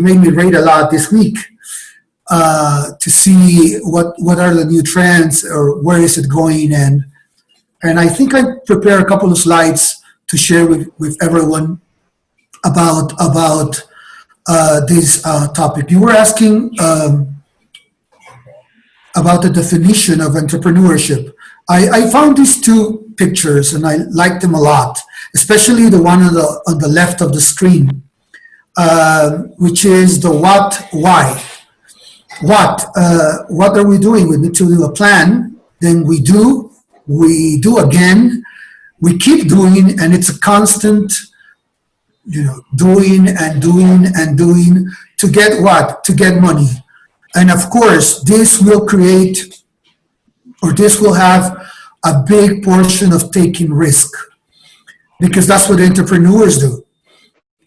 made me read a lot this week to see what are the new trends or where is it going, and I think I prepared a couple of slides to share with everyone about this topic. You were asking about the definition of entrepreneurship. I found these two pictures and I liked them a lot, especially the one on the left of the screen, which is the what, why. What are we doing? We need to do a plan, then we do again, we keep doing, and it's a constant, doing and doing and doing to get what? To get money. And of course, this will create, or this will have a big portion of taking risk, because that's what entrepreneurs do.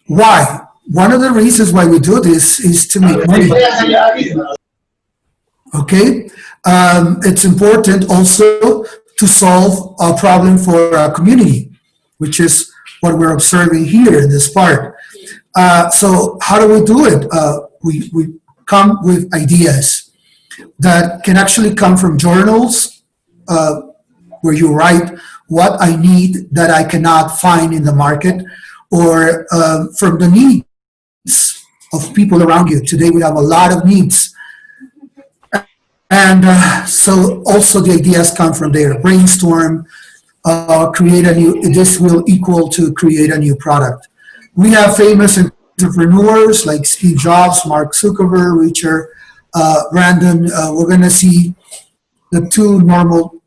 Why? One of the reasons why we do this is to make money. Okay? It's important also to solve a problem for our community, which is what we're observing here in this part. So how do we do it? We come with ideas that can actually come from journals, where you write what I need that I cannot find in the market, or from the needs of people around you. Today we have a lot of needs. And so also the ideas come from there. Brainstorm, create a new, this will equal to create a new product. We have famous entrepreneurs like Steve Jobs, Mark Zuckerberg, Richard Branson. We're going to see the two normal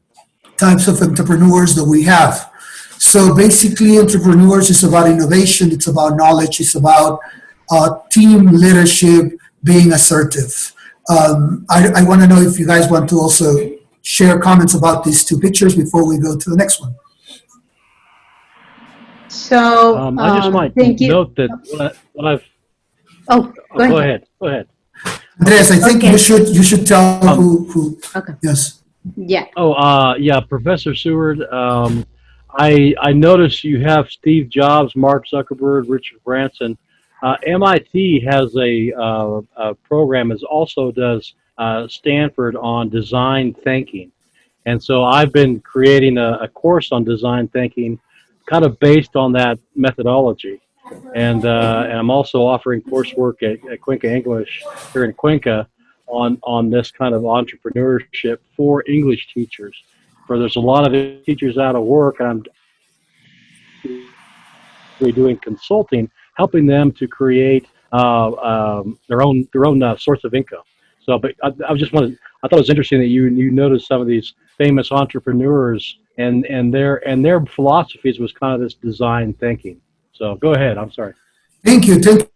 types of entrepreneurs that we have. So basically, entrepreneurs is about innovation, it's about knowledge, it's about team leadership, being assertive. I want to know if you guys want to also share comments about these two pictures before we go to the next one. So I just might note that what I've. Oh, go ahead. Go ahead. Andres, I think you should tell who. Okay. Yes. Yeah. Oh, yeah, Professor Seward. I noticed you have Steve Jobs, Mark Zuckerberg, Richard Branson. MIT has a program, as also does Stanford, on design thinking. And so I've been creating a course on design thinking kind of based on that methodology. And I'm also offering coursework at Cuenca English here in Cuenca on this kind of entrepreneurship for English teachers. For there's a lot of teachers out of work, and I'm doing consulting, helping them to create their own source of income. So, but I thought it was interesting that you noticed some of these famous entrepreneurs and their philosophies was kind of this design thinking. So go ahead. I'm sorry. Thank you for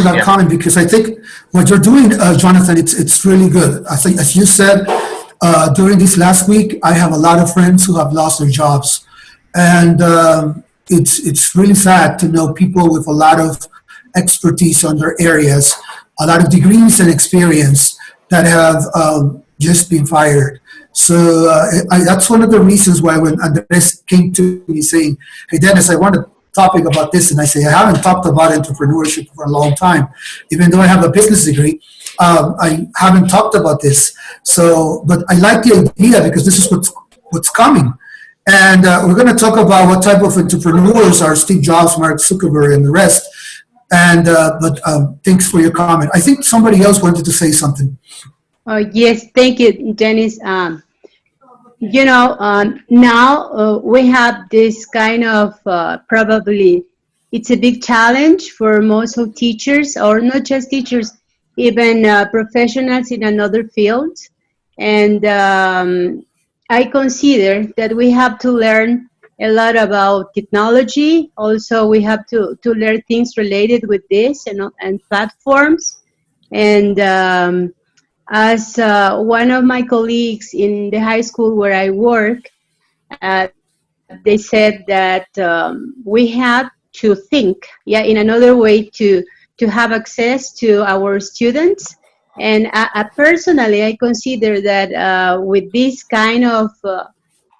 that comment, because I think what you're doing, Jonathan, it's really good. I think, as you said, during this last week, I have a lot of friends who have lost their jobs, and it's really sad to know people with a lot of expertise on their areas, a lot of degrees and experience that have just been fired. So that's one of the reasons why when Andres came to me saying, "Hey, Dennys, I want a topic about this," and I say, I haven't talked about entrepreneurship for a long time. Even though I have a business degree, I haven't talked about this. So, but I like the idea because this is what's coming. And we're going to talk about what type of entrepreneurs are Steve Jobs, Mark Zuckerberg, and the rest. And but thanks for your comment. I think somebody else wanted to say something. Yes, thank you, Dennys. Now we have this kind of probably it's a big challenge for most of teachers, or not just teachers, even professionals in another field. And I consider that we have to learn a lot about technology. Also, we have to learn things related with this and platforms. And as one of my colleagues in the high school where I work, they said that we have to think, in another way to have access to our students. And personally, I consider that with this kind of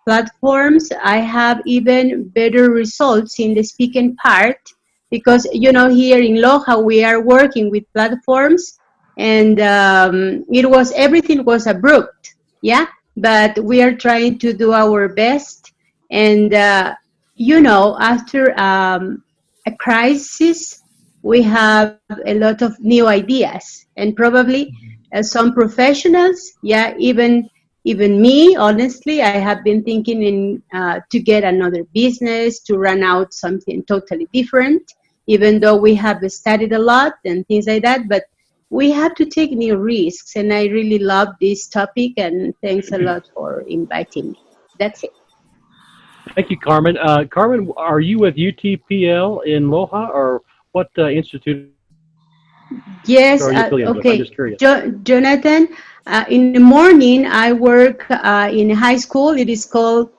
platforms, I have even better results in the speaking part because, you know, here in Loja, we are working with platforms, and everything was abrupt, yeah, but we are trying to do our best. And, you know, after a crisis, we have a lot of new ideas, and probably some professionals, yeah, even me, honestly, I have been thinking to get another business, to run out something totally different, even though we have studied a lot and things like that, but we have to take new risks. And I really love this topic, and thanks a lot for inviting me. That's it. Thank you, Carmen. Carmen, are you with UTPL in Loja, or what institute Yes, are you affiliated with? I'm okay. just curious. Jonathan, in the morning, I work in high school. It is called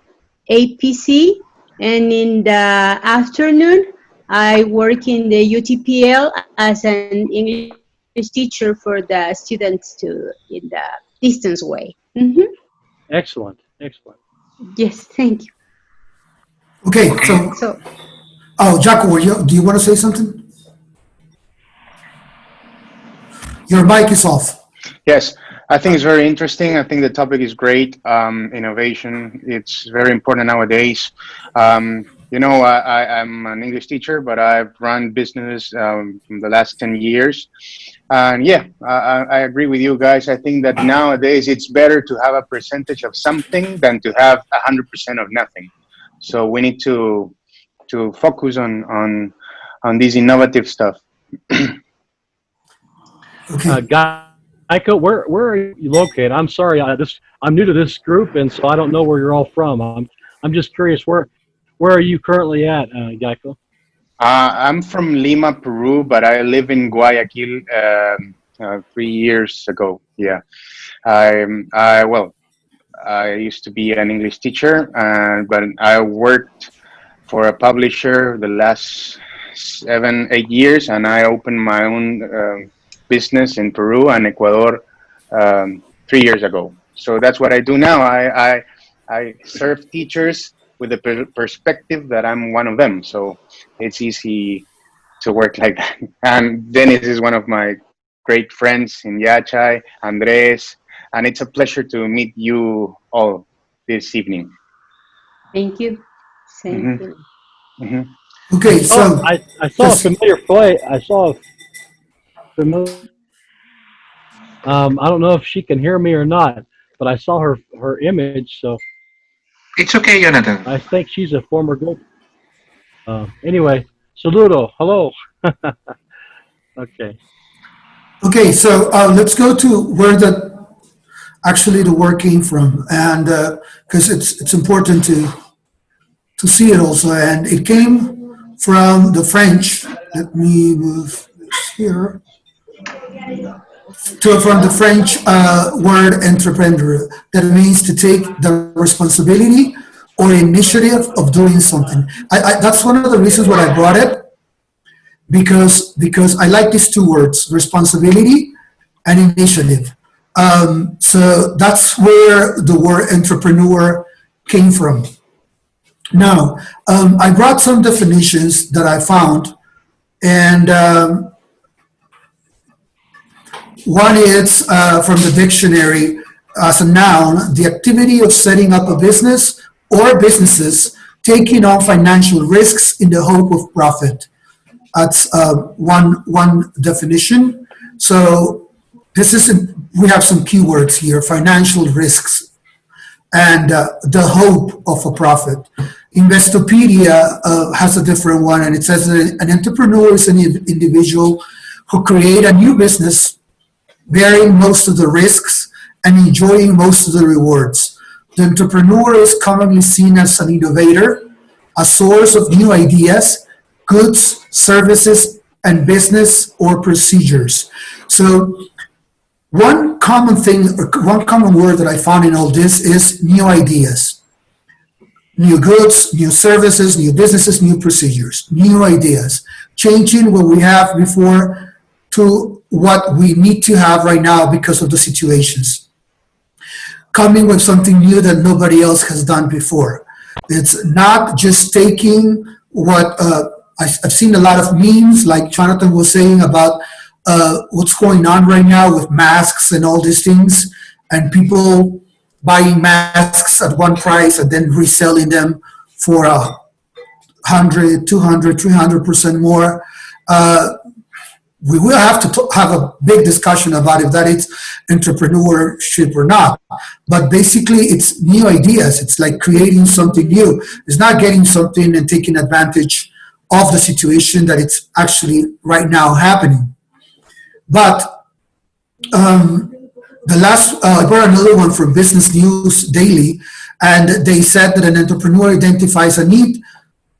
APC. And in the afternoon, I work in the UTPL as an English teacher for the students in the distance way. Excellent, excellent. Yes, thank you. Okay, So, Jaco, do you want to say something? Your mic is off. Yes, I think it's very interesting. I think the topic is great. Innovation, it's very important nowadays. You know, I'm an English teacher, but I've run business from the last 10 years. And yeah, I agree with you guys. I think that nowadays it's better to have a percentage of something than to have 100% of nothing. So we need to focus on this innovative stuff. Okay. Geico, where are you located? I'm sorry, I'm new to this group, and so I don't know where you're all from. I'm just curious, where are you currently at, Geico? I'm from Lima, Peru, but I live in Guayaquil 3 years ago. Yeah, I used to be an English teacher, but I worked for a publisher the last 7-8 years, and I opened my own business in Peru and Ecuador 3 years ago. So that's what I do now. I serve teachers with the perspective that I'm one of them. So it's easy to work like that. And Dennys is one of my great friends in Yachay, Andrés, and it's a pleasure to meet you all this evening. thank you. Same here. Mm-hmm. Okay, so I saw a familiar play. I saw a familiar. I don't know if she can hear me or not, but I saw her image, so It's okay, Jonathan. I think she's a former girl. Anyway, saludo. Hello. Okay. Okay, so let's go to where the work came from, and because it's important to see it also, and it came from the French. Let me move this here. From the French word entrepreneur, that means to take the responsibility or initiative of doing something. That's one of the reasons why I brought it, because I like these two words, responsibility and initiative. So that's where the word entrepreneur came from. Now, I brought some definitions that I found, and one is from the dictionary as a noun, the activity of setting up a business or businesses taking on financial risks in the hope of profit. That's one definition. So we have some keywords here: financial risks and the hope of a profit. Investopedia has a different one, and it says that an entrepreneur is an individual who create a new business, bearing most of the risks and enjoying most of the rewards. The entrepreneur is commonly seen as an innovator, a source of new ideas, goods, services, and business or procedures. So one common word that I found in all this is new ideas. New goods, new services, new businesses, new procedures, new ideas. Changing what we have before to what we need to have right now because of the situations. Coming with something new that nobody else has done before. It's not just taking what I've seen a lot of memes, like Jonathan was saying about what's going on right now with masks and all these things, and people buying masks at one price and then reselling them for 100, 200, 300% more. We will have to have a big discussion about if that is entrepreneurship or not. But basically, it's new ideas. It's like creating something new. It's not getting something and taking advantage of the situation that it's actually right now happening. But the last, I brought another one from Business News Daily, and they said that an entrepreneur identifies a need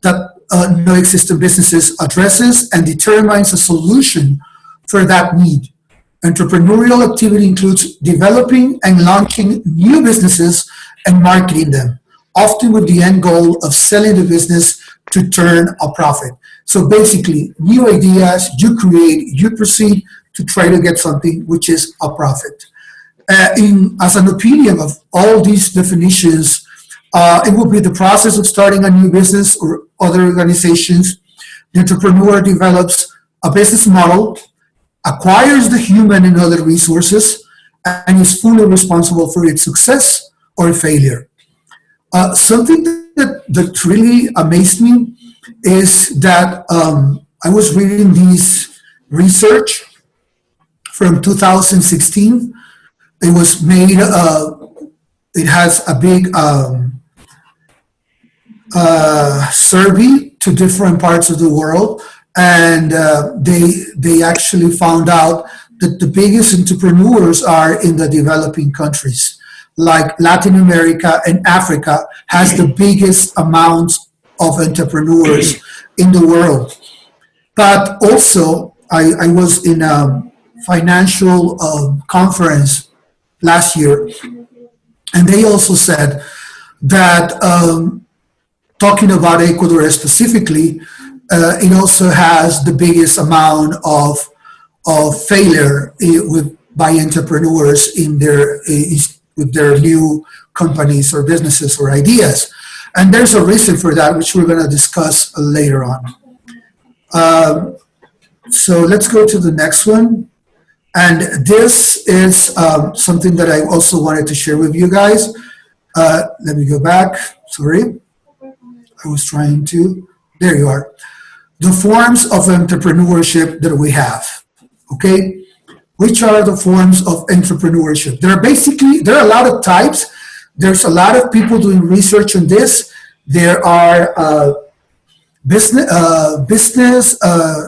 that no existing businesses addresses and determines a solution for that need. Entrepreneurial activity includes developing and launching new businesses and marketing them, often with the end goal of selling the business to turn a profit. So basically, new ideas, you create, you proceed to try to get something which is a profit. As an opinion of all these definitions, it would be the process of starting a new business or other organizations. The entrepreneur develops a business model, acquires the human and other resources, and is fully responsible for its success or failure. Something that really amazed me is that I was reading this research from 2016. It was made, it has a big survey to different parts of the world, and they actually found out that the biggest entrepreneurs are in the developing countries, like Latin America and Africa has the biggest amounts of entrepreneurs in the world. But also, I was in a financial conference last year, and they also said that talking about Ecuador specifically, it also has the biggest amount of failure by entrepreneurs in with their new companies or businesses or ideas. And there's a reason for that, which we're going to discuss later on. So let's go to the next one. And this is something that I also wanted to share with you guys. Let me go back. Sorry. I was trying to. There you are. The forms of entrepreneurship that we have. Okay. Which are the forms of entrepreneurship? There are a lot of types. There's a lot of people doing research on this. There are business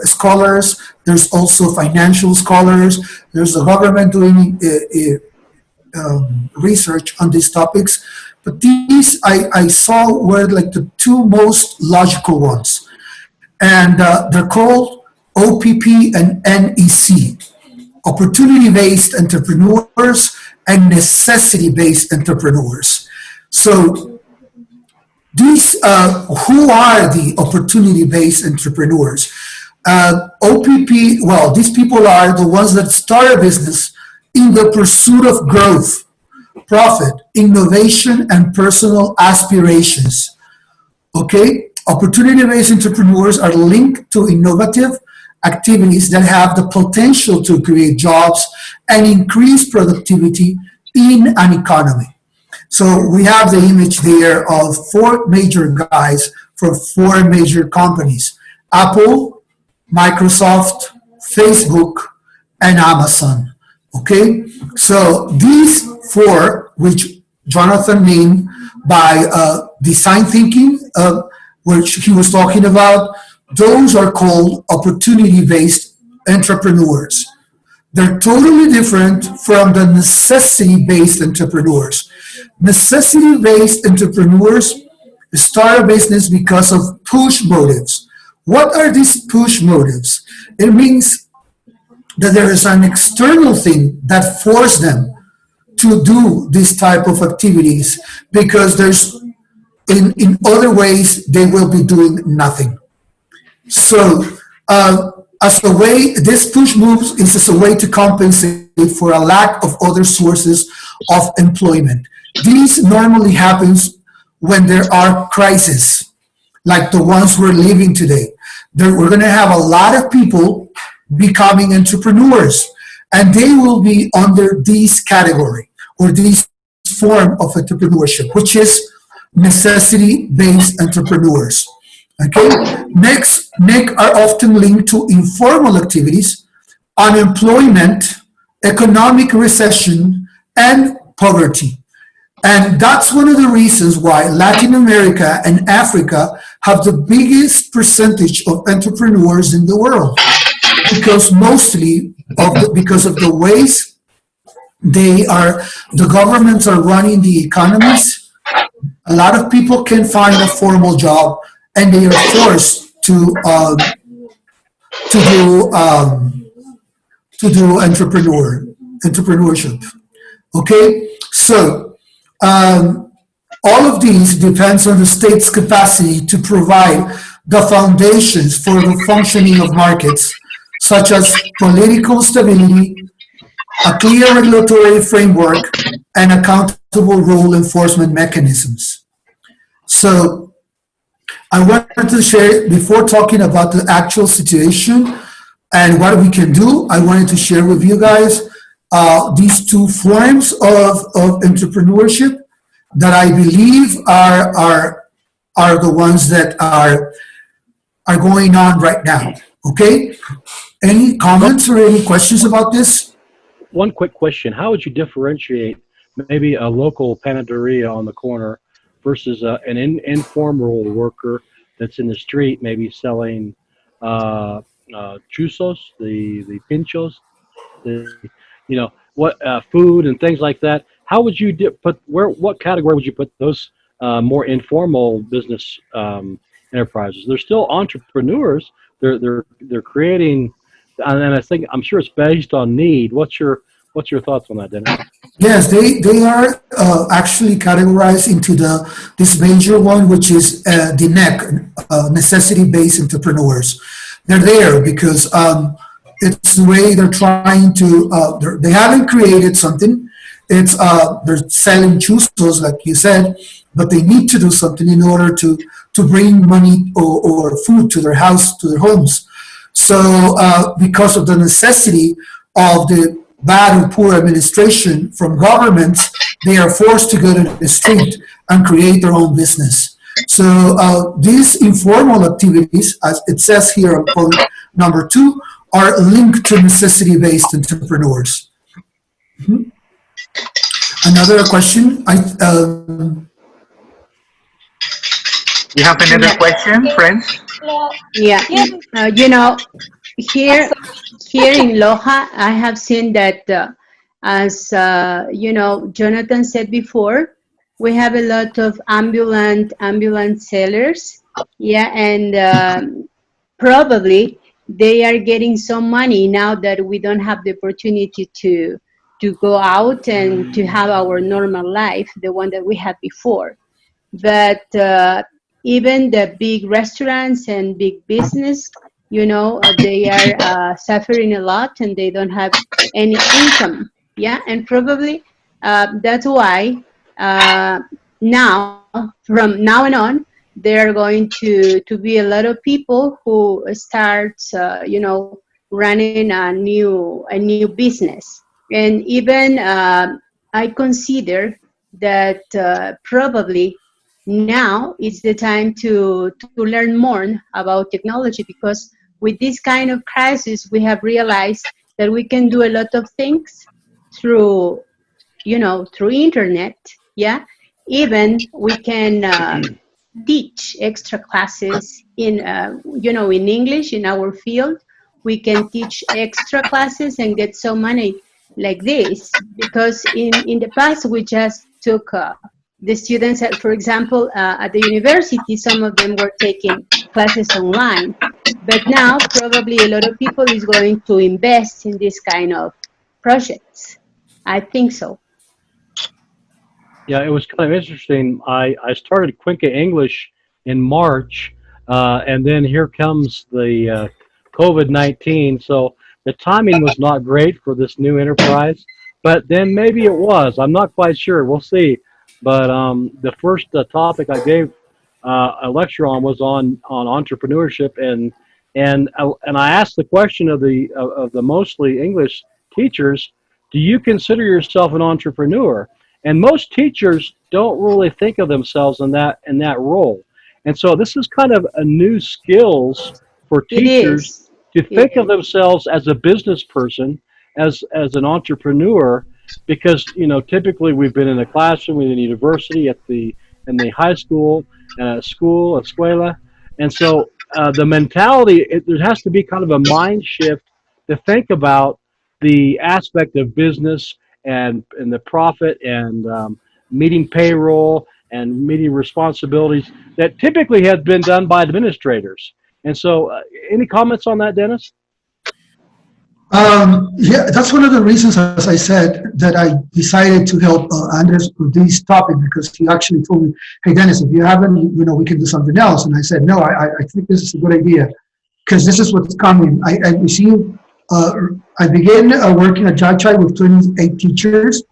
scholars. There's also financial scholars. There's the government doing research on these topics. But these I saw were like the two most logical ones. And they're called OPP and NEC, opportunity-based entrepreneurs and necessity-based entrepreneurs. So these, who are the opportunity-based entrepreneurs? OPP, well, these people are the ones that start a business in the pursuit of growth, profit, innovation, and personal aspirations. Okay? Opportunity-based entrepreneurs are linked to innovative activities that have the potential to create jobs and increase productivity in an economy. So we have the image there of four major guys from four major companies: Apple, Microsoft, Facebook, and Amazon. Okay, so these four, which Jonathan named by design thinking, which he was talking about, those are called opportunity-based entrepreneurs. They're totally different from the necessity-based entrepreneurs. Necessity-based entrepreneurs start a business because of push motives. What are these push motives? It means that there is an external thing that forces them to do this type of activities, because there's in other ways they will be doing nothing. So as a way, this push moves is as a way to compensate for a lack of other sources of employment. This normally happens when there are crises, like the ones we're living today. we're going to have a lot of people becoming entrepreneurs, and they will be under this category or this form of entrepreneurship, which is necessity-based entrepreneurs. Okay. Next are often linked to informal activities, unemployment, economic recession, and poverty. And that's one of the reasons why Latin America and Africa have the biggest percentage of entrepreneurs in the world, because because of the ways the governments are running the economies. A lot of people can find a formal job, and they are forced to do entrepreneurship. Okay, so all of these depends on the state's capacity to provide the foundations for the functioning of markets, such as political stability, a clear regulatory framework, and accountable rule enforcement mechanisms. So I wanted to share, before talking about the actual situation and what we can do, I wanted to share with you guys these two forms of entrepreneurship that I believe are the ones that are going on right now. Okay? Any comments or any questions about this? One quick question. How would you differentiate maybe a local panaderia on the corner versus an informal worker that's in the street, maybe selling chuzos, the pinchos, what food and things like that? How would you what category would you put those more informal business enterprises? They're still entrepreneurs. They're creating, and I'm sure it's based on need. What's your thoughts on that, Dennys? Yes, they are actually categorized into this major one, which is the NEC, necessity-based entrepreneurs. They're there because it's the way they're trying to. They haven't created something. It's they're selling chuzos, like you said, but they need to do something in order to bring money or food to their house, to their homes. So because of the necessity of the bad or poor administration from governments, they are forced to go to the street and create their own business. So these informal activities, as it says here on point number 2, are linked to necessity-based entrepreneurs. Mm-hmm. Another question? You have another question, friends? Yeah, here in Loja, I have seen that as Jonathan said before, we have a lot of ambulant sellers. Yeah, and probably they are getting some money now that we don't have the opportunity to go out and to have our normal life, the one that we had before. But even the big restaurants and big business, they are suffering a lot and they don't have any income. Yeah, and probably that's why now, from now on, there are going to be a lot of people who start, running a new business. And even I consider that probably now is the time to learn more about technology, because with this kind of crisis, we have realized that we can do a lot of things through internet. Yeah, even we can teach extra classes in English in our field. We can teach extra classes and get some money like this, because in the past we just took the students, for example, at the university, some of them were taking classes online, but now probably a lot of people is going to invest in this kind of projects. I think so. Yeah, it was kind of interesting. I started Cuenca English in March, and then here comes the COVID-19. So the timing was not great for this new enterprise, but then maybe it was. I'm not quite sure. We'll see. But the first topic I gave a lecture on was on entrepreneurship, and And I asked the question of the mostly English teachers, do you consider yourself an entrepreneur? And most teachers don't really think of themselves in that role. And so this is kind of a new skills for teachers to think of themselves as a business person, as an entrepreneur, because typically we've been in a classroom, in a university, in the high school, school, escuela, and so the mentality, there has to be kind of a mind shift to think about the aspect of business and the profit and meeting payroll and meeting responsibilities that typically have been done by administrators. And so, any comments on that, Dennys? Yeah, that's one of the reasons, as I said, that I decided to help Andrés with this topic, because he actually told me, hey, Dennys, if you haven't, we can do something else. And I said, no, I think this is a good idea, because this is what's coming. I received, I began working at Jachai with 28 teachers.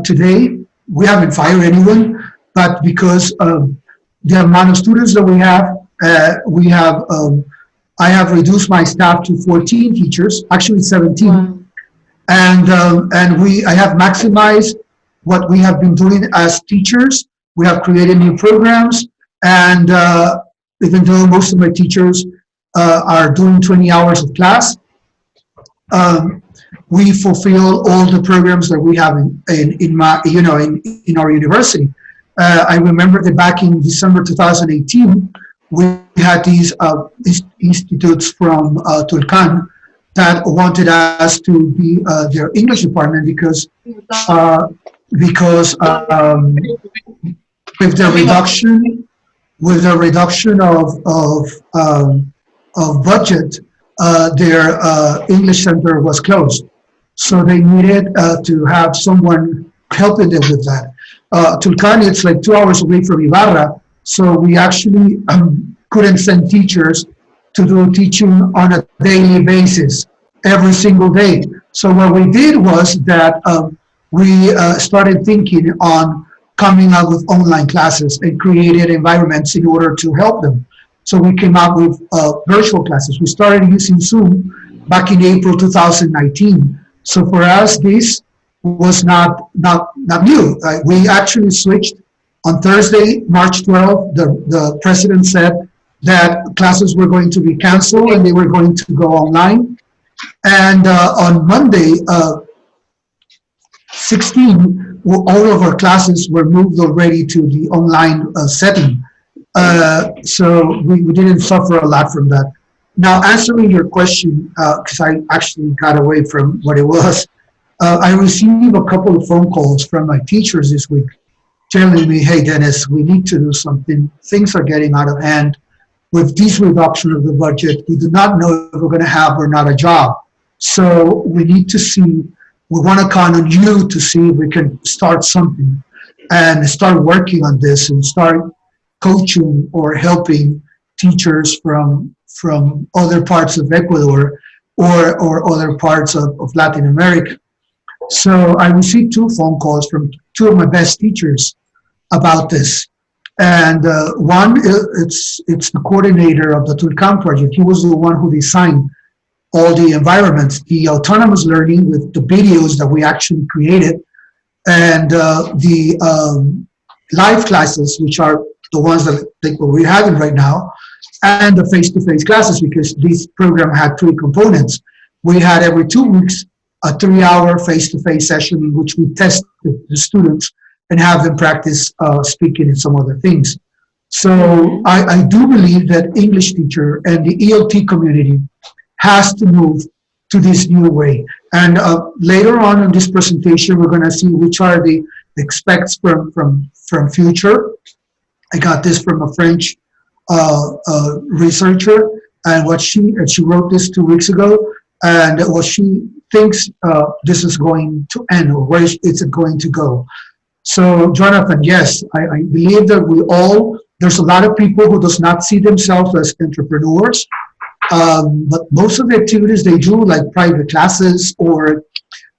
Today, we haven't fired anyone, but because the amount of students that we have, I have reduced my staff to 14 teachers, actually 17. Wow. And I have maximized what we have been doing as teachers. We have created new programs, and even though most of my teachers are doing 20 hours of class, we fulfill all the programs that we have in our university. I remember that back in December 2018, we had these institutes from Tulcan that wanted us to be their English department because with the reduction of budget, their English center was closed. So they needed to have someone helping them with that. Tulcan, it's like 2 hours away from Ibarra. So we actually couldn't send teachers to do teaching on a daily basis, every single day. So what we did was that we started thinking on coming up with online classes and created environments in order to help them. So we came up with virtual classes. We started using Zoom back in April 2019. So for us, this was not new. We actually switched. On Thursday, March 12th, the president said that classes were going to be canceled and they were going to go online. And on Monday, 16, all of our classes were moved already to the online setting. So we didn't suffer a lot from that. Now, answering your question, because I actually got away from what it was, I received a couple of phone calls from my teachers this week, telling me, hey, Dennys, we need to do something. Things are getting out of hand. With this reduction of the budget, we do not know if we're going to have or not a job. So we need to see, we want to count on you to see if we can start something and start working on this and start coaching or helping teachers from other parts of Ecuador or other parts of Latin America. So I received 2 phone calls from 2 of my best teachers about this. And one, it's the coordinator of the Tulcan project. He was the one who designed all the environments, the autonomous learning with the videos that we actually created, and the live classes, which are the ones that we're having right now, and the face-to-face classes, because this program had 3 components. We had every 2 weeks a 3-hour face-to-face session in which we tested the students and have them practice speaking and some other things. So I do believe that English teacher and the ELT community has to move to this new way. And later on in this presentation, we're going to see which are the expects from future. I got this from a French researcher, and she wrote this 2 weeks ago, and what she thinks this is going to end, or where is it going to go. So, Jonathan, yes, I believe that there's a lot of people who does not see themselves as entrepreneurs, but most of the activities they do, like private classes or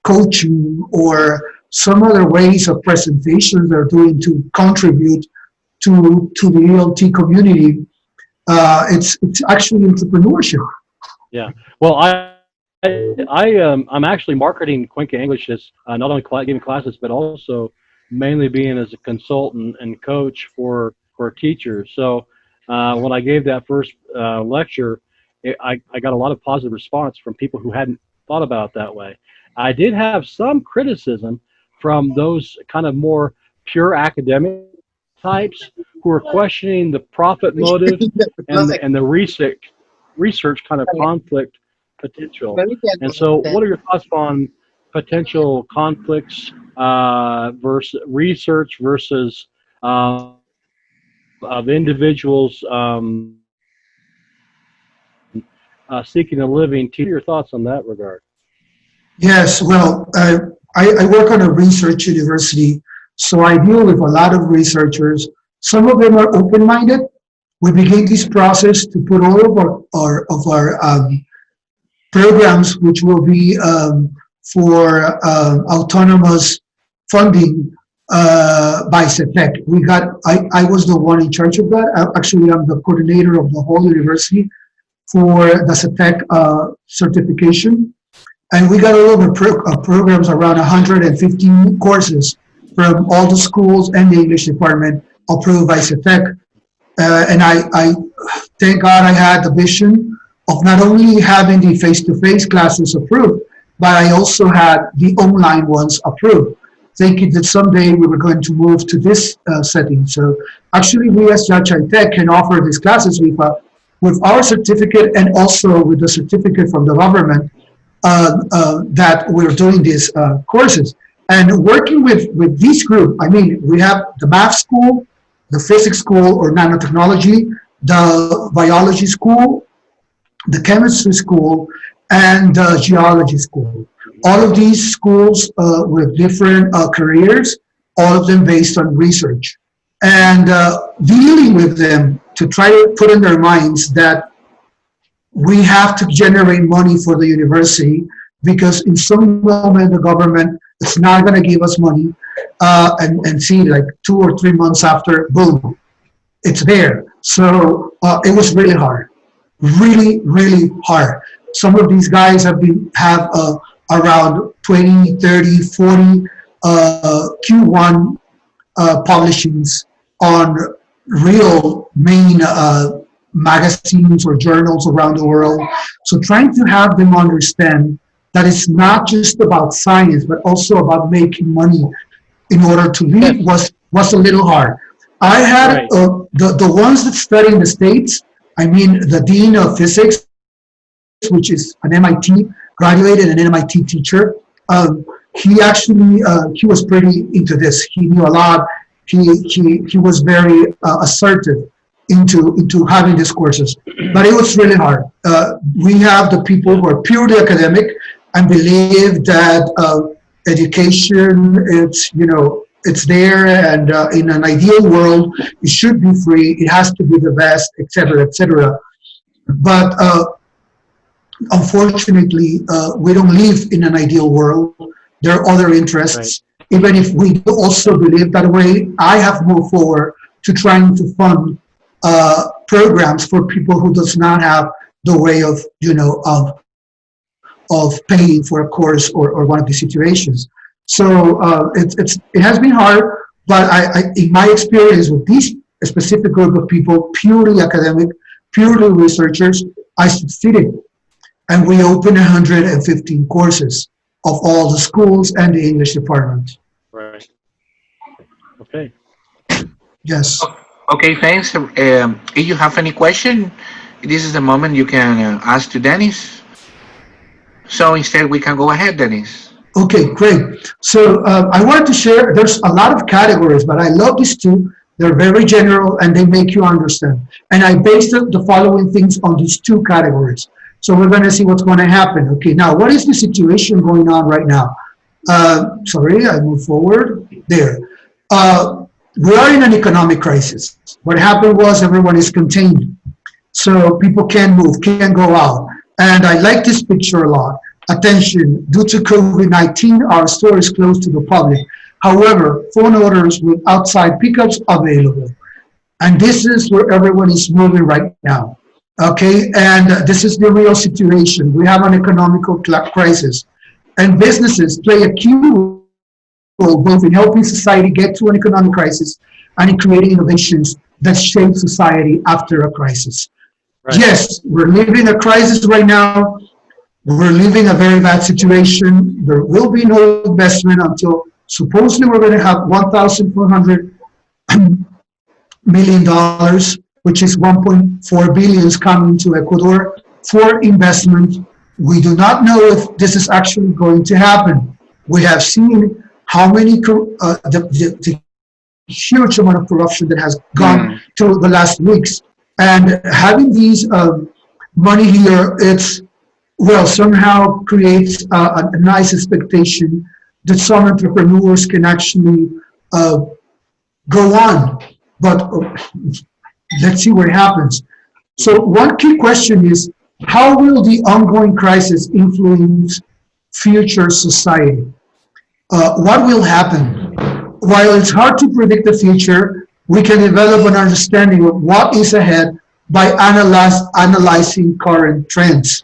coaching or some other ways of presentations they're doing to contribute to the ELT community, it's actually entrepreneurship. Yeah. Well, I'm actually marketing Cuenca English as not only giving classes, but also mainly being as a consultant and coach for teachers. So when I gave that first lecture, I got a lot of positive response from people who hadn't thought about it that way. I did have some criticism from those kind of more pure academic types who are questioning the profit motive and the research kind of conflict potential. And so, what are your thoughts on potential conflicts versus research versus of individuals seeking a living? What are your thoughts on that regard? Yes, well, I work on a research university, so I deal with a lot of researchers. Some of them are open-minded. We begin this process to put all of our programs, which will be for autonomous funding by CETEC. I was the one in charge of that. Actually, I'm the coordinator of the whole university for the CETEC certification. And we got all of our programs, around 115 courses from all the schools and the English department approved by CETEC. And I thank God I had the vision of not only having the face-to-face classes approved, but I also had the online ones approved, thinking that someday we were going to move to this setting. So actually, we as Yachay Tech can offer these classes with our certificate and also with the certificate from the government that we're doing these courses. And working with this group, I mean, we have the math school, the physics school or nanotechnology, the biology school, the chemistry school, and the geology school. All of these schools with different careers, all of them based on research. And dealing with them to try to put in their minds that we have to generate money for the university, because in some moment the government is not going to give us money, and see, like 2 or 3 months after, boom, it's there. So it was really hard, really, really hard. Some of these guys have around 20, 30, 40 Q1 publishings on real main magazines or journals around the world. So trying to have them understand that it's not just about science, but also about making money in order to live was a little hard. I had the ones that study in the States, I mean, the dean of physics, which is an MIT graduated, an MIT teacher. He actually, he was pretty into this. He knew a lot. He was very assertive into having these courses, but it was really hard. We have the people who are purely academic and believe that education, it's there, and in an ideal world, it should be free. It has to be the best, etc., etc. But unfortunately, we don't live in an ideal world. There are other interests. Right. Even if we also believe that way, I have moved forward to trying to fund programs for people who does not have the way of paying for a course or one of these situations. So it has been hard, but I in my experience with this specific group of people, purely academic, purely researchers, I succeeded. And we opened 115 courses of all the schools and the English department. Right. Okay. Yes. Okay, thanks. If you have any question, this is the moment you can ask to Dennys. So instead, we can go ahead, Dennys. Okay, great. So I wanted to share, there's a lot of categories, but I love these two. They're very general and they make you understand. And I based the following things on these two categories. So we're going to see what's going to happen. Okay, now what is the situation going on right now? Sorry, I move forward. There. We are in an economic crisis. What happened was everyone is contained. So people can't move, can't go out. And I like this picture a lot. Attention, due to COVID-19, our store is closed to the public. However, phone orders with outside pickups available. And this is where everyone is moving right now. Okay, and this is the real situation. We have an economical crisis, and businesses play a key role both in helping society get to an economic crisis and in creating innovations that shape society after a crisis. Right. Yes, we're living a crisis right now. We're living a very bad situation. There will be no investment until supposedly we're going to have $1,400 million, which is 1.4 billion coming to Ecuador for investment. We do not know if this is actually going to happen. We have seen how many the huge amount of corruption that has gone through the last weeks, and having these money here, it's somehow creates a nice expectation that some entrepreneurs can actually go on, but let's see what happens. So one key question is, how will the ongoing crisis influence future society? What will happen? While it's hard to predict the future, we can develop an understanding of what is ahead by analyzing current trends.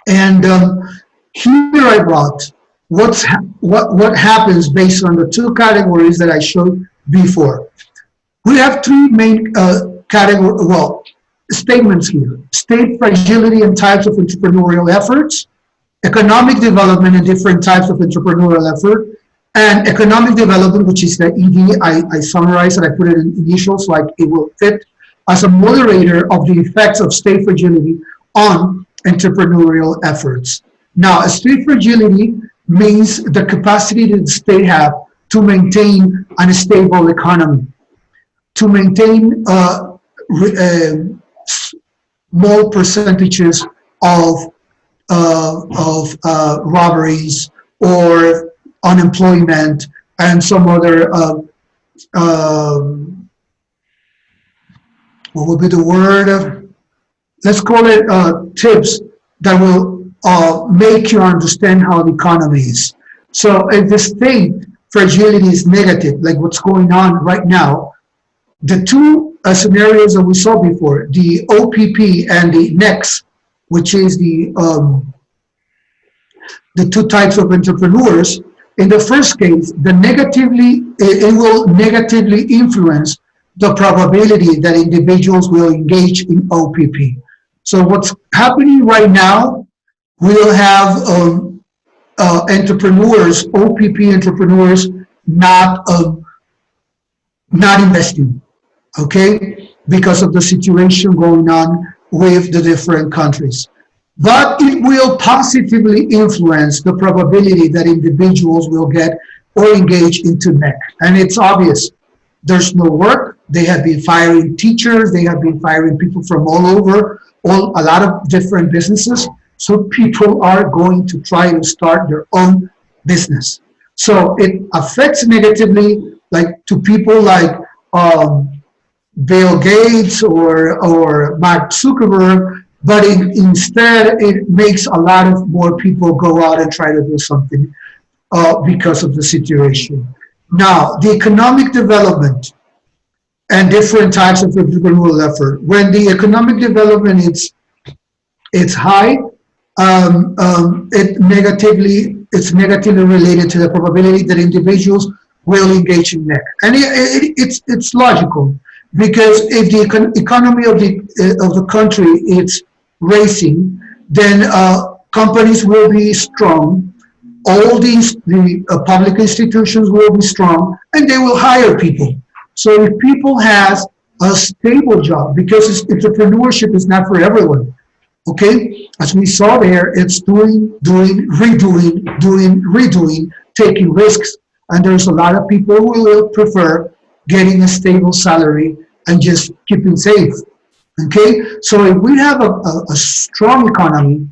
And here I brought what happens based on the two categories that I showed before. We have three main statements here: state fragility and types of entrepreneurial efforts, economic development and different types of entrepreneurial effort, and economic development, which is the ED. I summarized and I put it in initials like it will fit as a moderator of the effects of state fragility on entrepreneurial efforts. Now, state fragility means the capacity that the state have to maintain a stable economy, to maintain small percentages of robberies or unemployment and some other what would be the word? Let's call it tips that will make you understand how the economy is. So if the state fragility is negative, like what's going on right now, the two scenarios that we saw before, the OPP and the NEX, which is the two types of entrepreneurs. In the first case, it will negatively influence the probability that individuals will engage in OPP. So what's happening right now, we'll have entrepreneurs, OPP entrepreneurs, not investing, okay, because of the situation going on with the different countries. But it will positively influence the probability that individuals will get or engage into NEC. And it's obvious. There's no work. They have been firing teachers. They have been firing people from all over, a lot of different businesses. So people are going to try to start their own business. So it affects negatively, like to people like Bill Gates or Mark Zuckerberg, but instead it makes a lot of more people go out and try to do something because of the situation. Now, the economic development and different types of entrepreneurial effort. When the economic development it's high, it's negatively related to the probability that individuals will engage in NEC. And it's logical, because if the economy of the country is racing, then companies will be strong. All the public institutions will be strong, and they will hire people. So if people has a stable job, because entrepreneurship is not for everyone, okay? As we saw there, it's doing, redoing, taking risks, and there's a lot of people who will prefer getting a stable salary and just keeping safe, okay? So if we have a strong economy,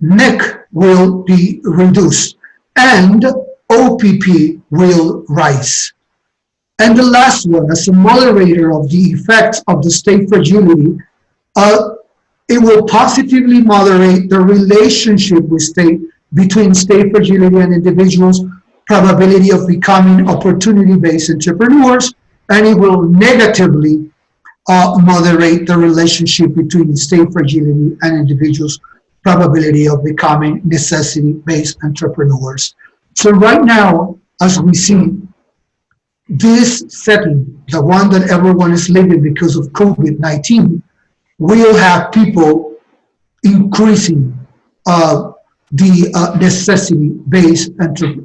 NEC will be reduced and OPP will rise. And the last one, as a moderator of the effects of the state fragility, it will positively moderate the relationship between state fragility and individuals' probability of becoming opportunity-based entrepreneurs, and it will negatively moderate the relationship between state fragility and individuals' probability of becoming necessity-based entrepreneurs. So right now, as we see, this setting, the one that everyone is living because of COVID-19, will have people increasing the necessity-based,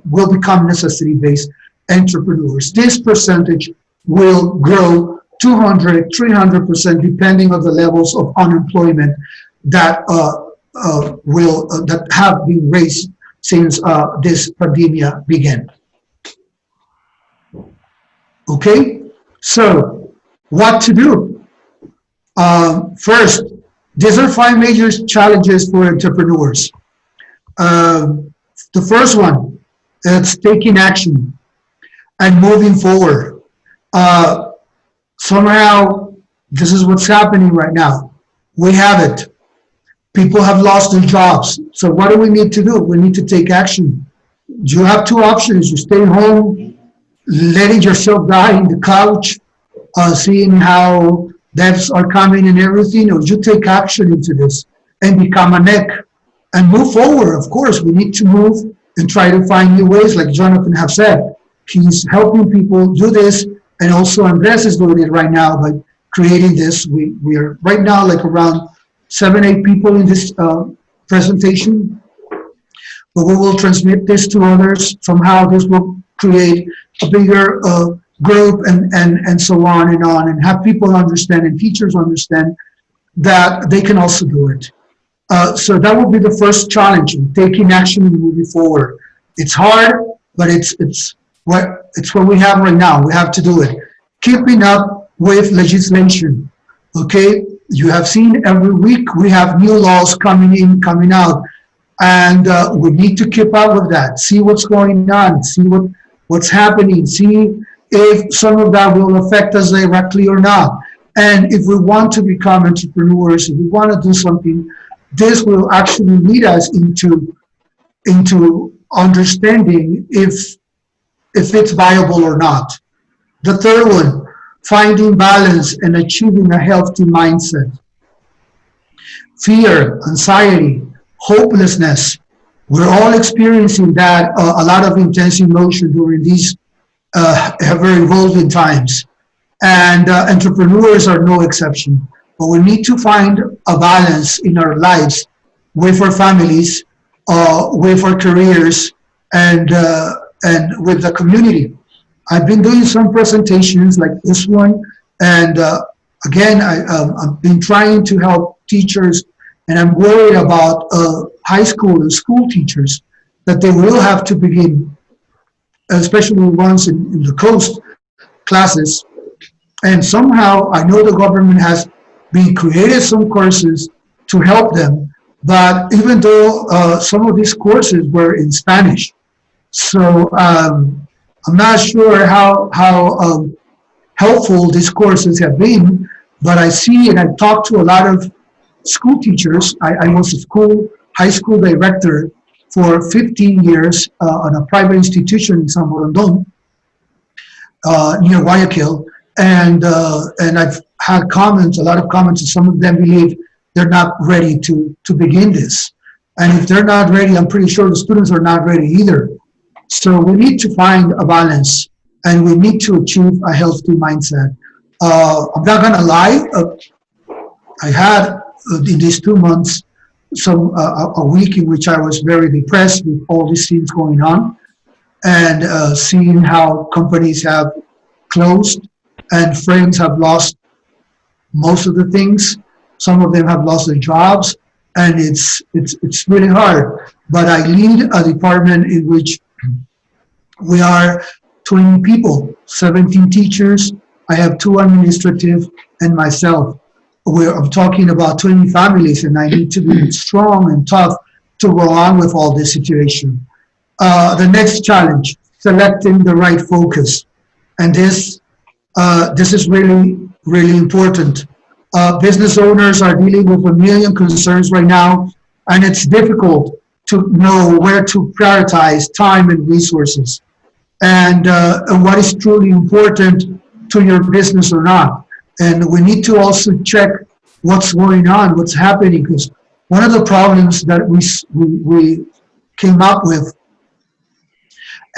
will become necessity-based entrepreneurs. This percentage will grow 200, 300%, depending on the levels of unemployment that that have been raised since this pandemic began. Okay, so what to do? First, these are 5 major challenges for entrepreneurs. The first one is taking action and moving forward. Somehow, this is what's happening right now. We have it. People have lost their jobs. So what do we need to do? We need to take action. You have 2 options. You stay home, letting yourself die in the couch, seeing how debts are coming and everything, or you take action into this and become a neck and move forward. Of course, we need to move and try to find new ways, like Jonathan have said. He's helping people do this, and also Andrés is doing it right now by creating this. We are right now like around 7-8 people in this presentation, but we will transmit this to others. Somehow this will create a bigger group and so on, and have people understand and teachers understand that they can also do it. So that will be the first challenge, taking action and moving forward. It's hard, but it's what we have right now. We have to do it. Keeping up with legislation. Okay, you have seen every week we have new laws coming in, coming out, and we need to keep up with that. See what's going on. See what's happening. See if some of that will affect us directly or not. And if we want to become entrepreneurs, if we want to do something, this will actually lead us into understanding if it's viable or not. The third one, finding balance and achieving a healthy mindset. Fear, anxiety, hopelessness. We're all experiencing that, a lot of intense emotion during these very evolving times. And entrepreneurs are no exception. But we need to find a balance in our lives with our families, with our careers, and with the community. I've been doing some presentations like this one, and again, I've been trying to help teachers, and I'm worried about high school and school teachers, that they will have to begin, especially ones in the coast classes. And somehow, I know the government has been created some courses to help them, but even though some of these courses were in Spanish, so I'm not sure how helpful these courses have been, but I see and I've talked to a lot of school teachers. I was a high school director for 15 years on a private institution in San Borondon, near Guayaquil, and I've had comments, a lot of comments, and some of them believe they're not ready to begin this. And if they're not ready, I'm pretty sure the students are not ready either. So we need to find a balance, and we need to achieve a healthy mindset. I'm not gonna lie, I had in these 2 months a week in which I was very depressed with all these things going on, and seeing how companies have closed and friends have lost most of the things. Some of them have lost their jobs, and it's really hard. But I lead a department in which we are 20 people, 17 teachers. I have 2 administrative and myself. I'm talking about 20 families, and I need to be strong and tough to go on with all this situation. The next challenge, selecting the right focus. And this is really, really important. Business owners are dealing with a million concerns right now, and it's difficult to know where to prioritize time and resources, and what is truly important to your business or not. And we need to also check what's going on, what's happening, because one of the problems that we came up with,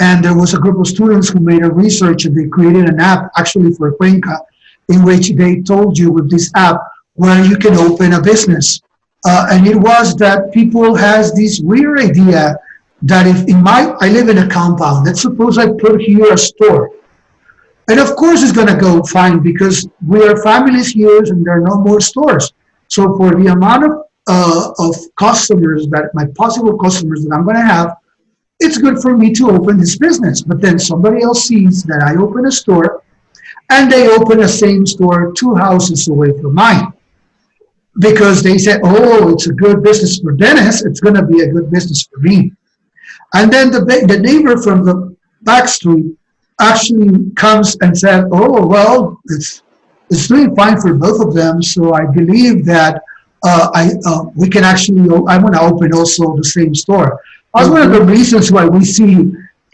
and there was a group of students who made a research and they created an app actually for Cuenca, in which they told you with this app where you can open a business. And it was that people has this weird idea that if I live in a compound, let's suppose I put here a store. And of course it's gonna go fine because we are families here and there are no more stores. So for the amount of customers my possible customers that I'm gonna have, it's good for me to open this business. But then somebody else sees that I open a store and they open the same store 2 houses away from mine. Because they said, oh, it's a good business for Dennys, it's gonna be a good business for me. And then the neighbor from the back street actually comes and said, oh, well, it's doing fine for both of them. So I believe that we can actually, I want to open also the same store. That's one of the reasons why we see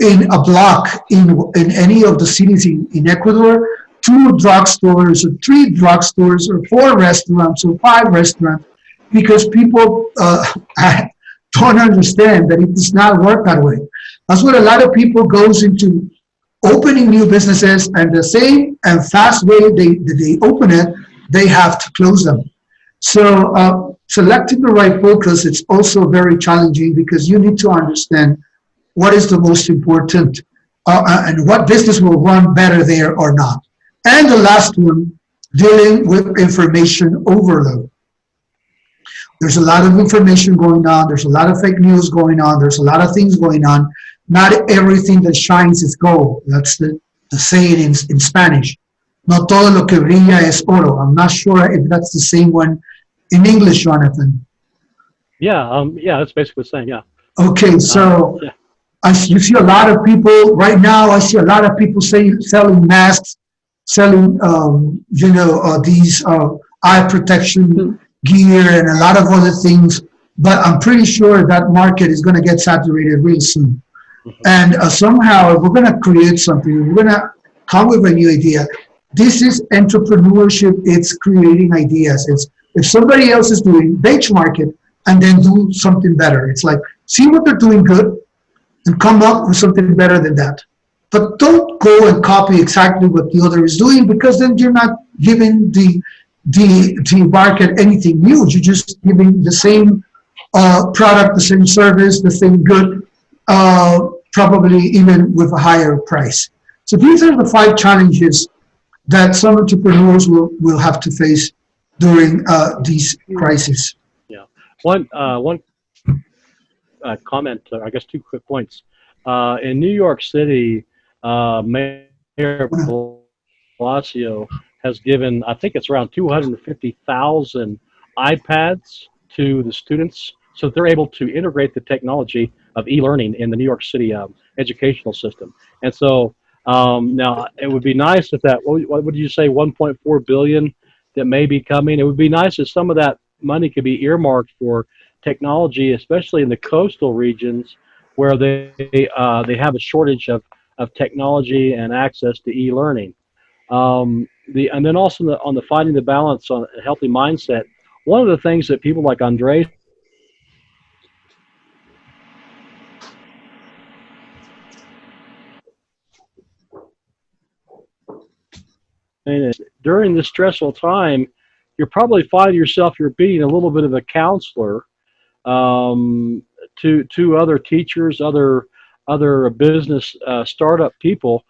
in a block in any of the cities in Ecuador, 2 drugstores or 3 drugstores or 4 restaurants or 5 restaurants, because people don't understand that it does not work that way. That's what a lot of people goes into opening new businesses, and the same and fast way they open it, they have to close them. So selecting the right focus, it's also very challenging because you need to understand what is the most important and what business will run better there or not. And the last one, dealing with information overload. There's a lot of information going on. There's a lot of fake news going on. There's a lot of things going on. Not everything that shines is gold. That's the saying in Spanish. No todo lo que brilla es oro. I'm not sure if that's the same one in English, Jonathan. Yeah, that's basically saying, yeah. Okay, so Yeah. you see a lot of people right now. I see a lot of people selling masks, selling these eye protection gear and a lot of other things. But I'm pretty sure that market is going to get saturated real soon. And somehow, if we're going to create something, we're going to come with a new idea. This is entrepreneurship. It's creating ideas. It's if somebody else is doing, benchmark it and then do something better. It's like, see what they're doing good and come up with something better than that. But don't go and copy exactly what the other is doing, because then you're not giving the market anything new. You're just giving the same product, the same service, the same good, probably even with a higher price. So these are the 5 challenges that some entrepreneurs will have to face during these crises. Yeah. One comment, I guess 2 quick points. In New York City, Mayor Blasio has given, I think it's around 250,000 iPads to the students, so they're able to integrate the technology of e-learning in the New York City educational system. And so now it would be nice if that, what would you say, 1.4 billion that may be coming? It would be nice if some of that money could be earmarked for technology, especially in the coastal regions where they have a shortage of technology and access to e-learning. And then also on the finding the balance on a healthy mindset, one of the things that people like Andrés during this stressful time, you're probably finding yourself you're being a little bit of a counselor to other teachers, other business startup people,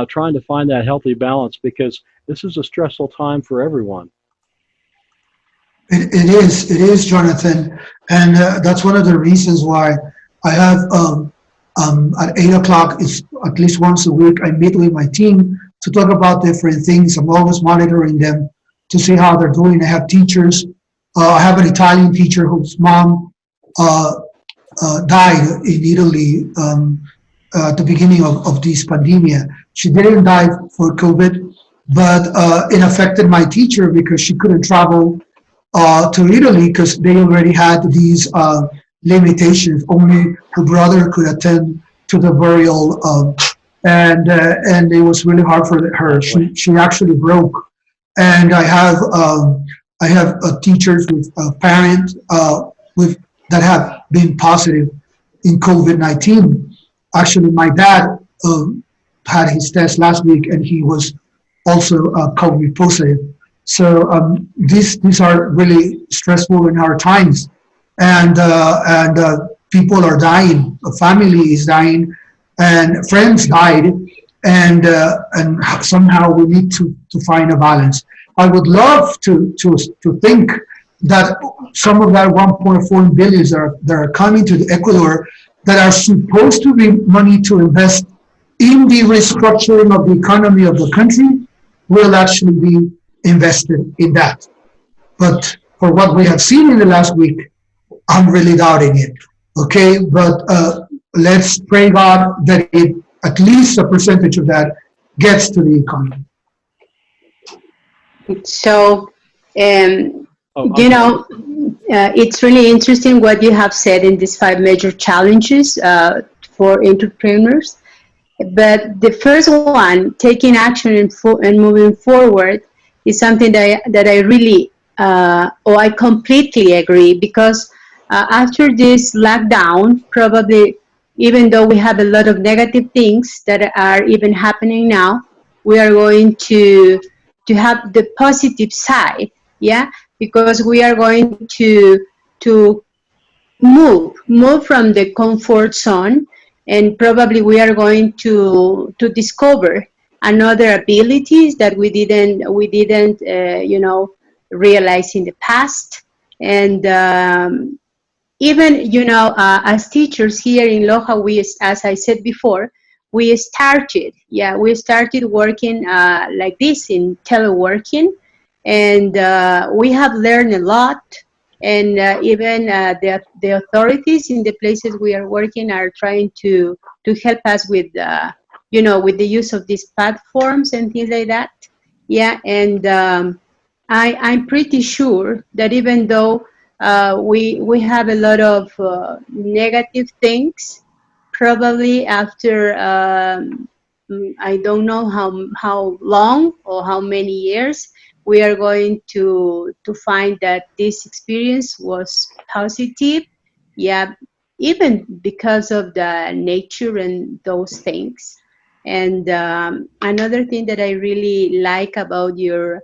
trying to find that healthy balance, because this is a stressful time for everyone. It is, Jonathan, and that's one of the reasons why I have at 8 o'clock, is at least once a week, I meet with my team to talk about different things. I'm always monitoring them to see how they're doing. I have teachers. I have an Italian teacher whose mom died in Italy at the beginning of this pandemic. She didn't die for COVID, but it affected my teacher because she couldn't travel to Italy because they already had these limitations. Only her brother could attend to the burial, and it was really hard for her. She actually broke and I have teachers with parents with that have been positive in COVID-19. Actually, my dad had his test last week, and he was also COVID positive. So these are really stressful in our times, and people are dying. A family is dying, and friends died, and somehow we need to find a balance. I would love to think that some of that 1.4 billion that are coming to Ecuador that are supposed to be money to invest in the restructuring of the economy of the country will actually be invested in that. But for what we have seen in the last week, I'm really doubting it. Okay, but let's pray God that at least a percentage of that gets to the economy. So, Oh, it's really interesting what you have said in these 5 major challenges for entrepreneurs. But the first one, taking action and moving forward, is something that I really, I completely agree, because after this lockdown, probably, even though we have a lot of negative things that are even happening now, we are going to have the positive side, yeah, because we are going to move from the comfort zone, and probably we are going to discover another abilities that we didn't realize in the past. And even as teachers here in Loja, we, as I said before, we started working like this in teleworking, and we have learned a lot. And even the authorities in the places we are working are trying to help us with with the use of these platforms and things like that. Yeah, and I'm pretty sure that even though we have a lot of negative things, probably after I don't know how long or how many years, we are going to find that this experience was positive. Yeah, even because of the nature and those things. And another thing that I really like about your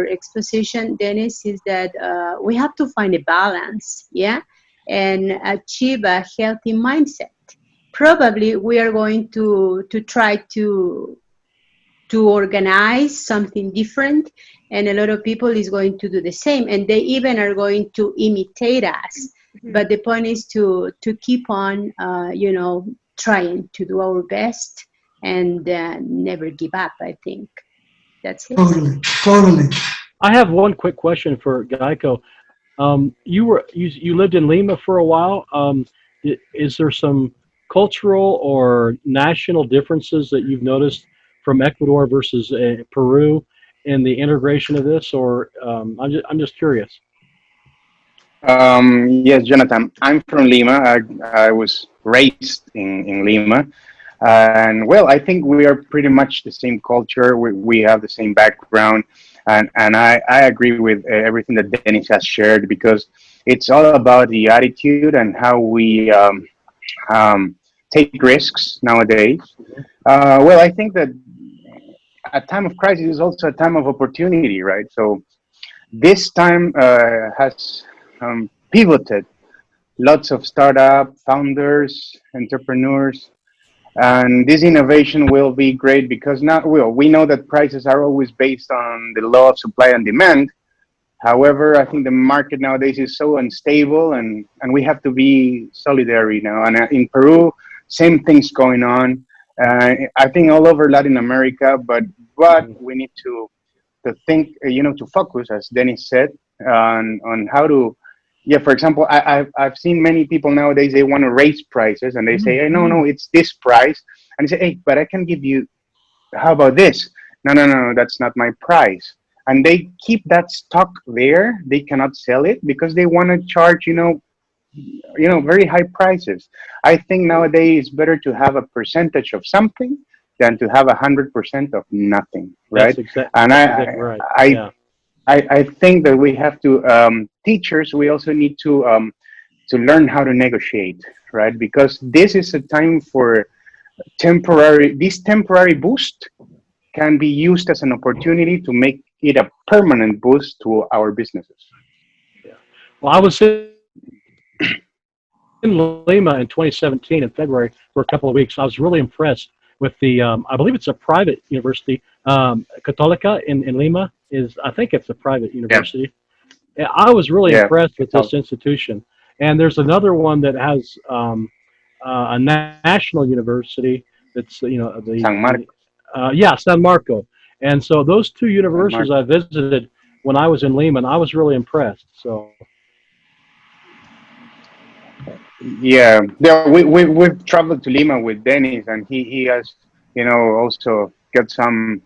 exposition, Dennys, is that we have to find a balance, yeah, and achieve a healthy mindset. Probably we are going to try to organize something different, and a lot of people is going to do the same, and they even are going to imitate us. But the point is to keep on trying to do our best and never give up. I think that's it. Totally. I have one quick question for Geico. You lived in Lima for a while. Is there some cultural or national differences that you've noticed from Ecuador versus Peru in the integration of this, or I'm just curious. Yes, Jonathan. I'm from Lima. I was raised in Lima. And well, I think we are pretty much the same culture. We have the same background. And I agree with everything that Dennys has shared, because it's all about the attitude and how we take risks nowadays. Well, I think that a time of crisis is also a time of opportunity, right? So this time has pivoted lots of startup founders, entrepreneurs, and this innovation will be great because now we know that prices are always based on the law of supply and demand. However, I think the market nowadays is so unstable, and we have to be solidary now. And in Peru, same things going on. I think all over Latin America, but we need to think, to focus, as Dennys said, on how to. Yeah, for example, I've seen many people nowadays, they want to raise prices, and they say, hey, no, it's this price. And they say, hey, but I can give you, how about this? No, that's not my price. And they keep that stock there. They cannot sell it because they want to charge, very high prices. I think nowadays it's better to have a percentage of something than to have 100% of nothing, right? And exactly right. I think that we have to teachers. We also need to learn how to negotiate, right? Because this is a time for this temporary boost can be used as an opportunity to make it a permanent boost to our businesses. Yeah. Well, I was in Lima in 2017 in February for a couple of weeks. I was really impressed with the, I believe it's a private university, Católica in Lima I think it's a private university. Yeah. I was really impressed with this institution. And there's another one that has a national university that's, San Marco. San Marco. And so those two universities I visited when I was in Lima, and I was really impressed. So. Yeah, we've traveled to Lima with Dennys, and he has, also got some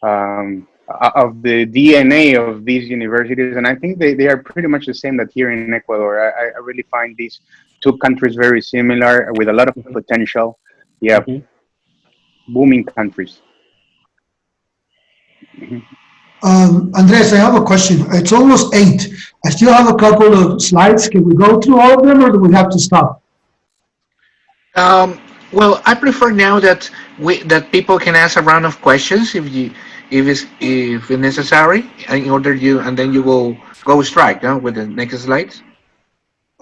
of the DNA of these universities, and I think they are pretty much the same that here in Ecuador. I really find these two countries very similar with a lot of potential. Yeah, booming countries. Andres, I have a question. It's almost 8. I still have a couple of slides. Can we go through all of them, or do we have to stop? Well, I prefer now that people can ask a round of questions if necessary, in order and then you will go strike with the next slides.